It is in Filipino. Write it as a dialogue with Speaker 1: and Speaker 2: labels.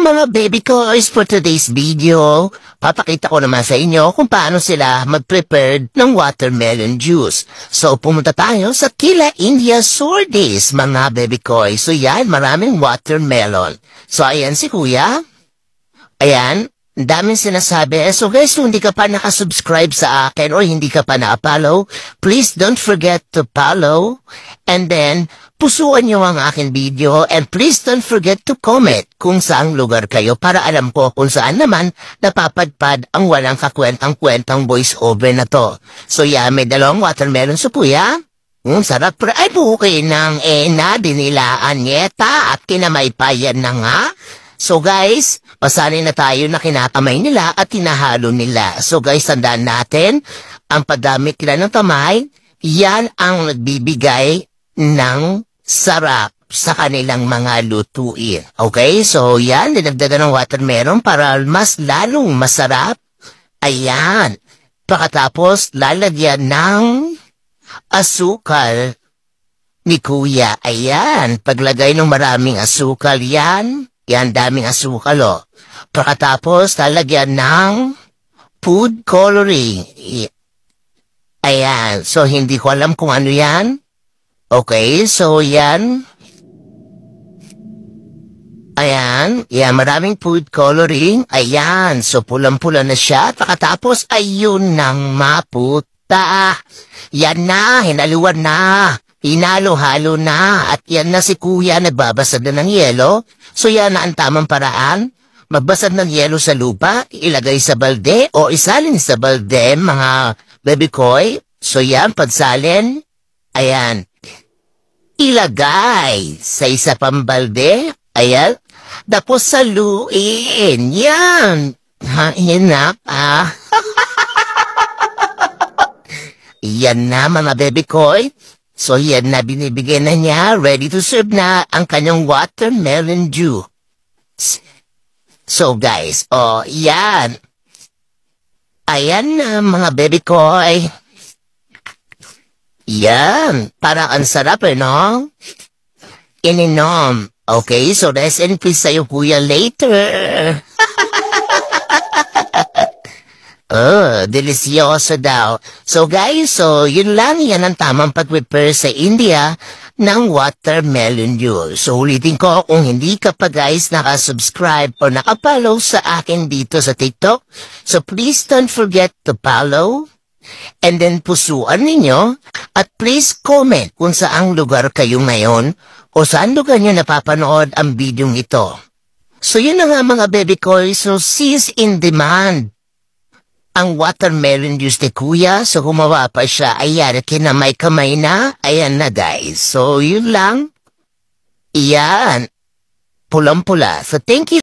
Speaker 1: mga baby koys, for today's video, papakita ko naman sa inyo kung paano sila mag-prepare ng watermelon juice. So, pumunta tayo sa Kila India Sordis, mga baby koys. So, yan, maraming watermelon. So, ayan si kuya. Ayan, ang daming sinasabi. So, guys, kung hindi ka pa nakasubscribe sa akin or hindi ka pa na-follow, please don't forget to follow. And then, pusuan nyo ang aking video and please don't forget to comment kung saang lugar kayo para alam ko kung saan naman napapadpad ang walang kakwentang-kwentang voice over na to. So yeah, may dalawang watermelon sa kuya. Sarap pero ay buki ng dinilaan yeta at kinamaypayan na nga. So guys, pasanay na tayo na kinakamay nila at tinahalo nila. So guys, tandaan natin, ang pagdamit nila ng kamay, yan ang nagbibigay ng sarap sa kanilang mga lutuin. Okay? So, yan. Dinagdagan ng watermelon para mas lalong masarap. Ayan. Pagkatapos, lalagyan ng asukal ni kuya. Ayan. Paglagay ng maraming asukal, yan. Yan, daming asukal, oh. Pagkatapos, lalagyan ng food coloring. Ayan. So, hindi ko alam kung ano yan. Okay, so yan. Ayan, yan, maraming food coloring. Ayan, so pulang-pula na siya. Pagkatapos, ayun nang maputa. Yan na, hinaluan na. Hinalo-halo na. At yan na si kuya, nagbabasad na ng yelo. So yan na ang tamang paraan. Magbasad ng yelo sa lupa, ilagay sa balde o isalin sa balde, mga baby koy. So yan, pagsalin. Ayan. Ilagay sa isa pang balde. Ayan. Tapos saluin. Yan. Hinap, Yan na, mga baby koy. So, yan na, binibigyan na niya. Ready to serve na ang kanyang watermelon juice. So, guys, yan. Ayan na, mga baby koy. Yan, parang ang sarap no? Ininom. Okay, so rest in peace sa'yo kuya later. Delicioso daw. So guys, so yun lang, yan ang tamang pag-prepare sa India ng watermelon juice. So ulitin ko, kung hindi ka pa guys nakasubscribe o nakapollow sa akin dito sa TikTok, so please don't forget to follow. And then pusuan ninyo at please comment kung saang lugar kayo ngayon o saan lugar nyo napapanood ang bidyong ito. So yun na nga mga baby koy, so sis in demand ang watermelon juice ni kuya. So gumawa pa siya, ayan, kinamay-kamay na, ayan na guys. So yun lang, iyan, pulang-pula. So thank you.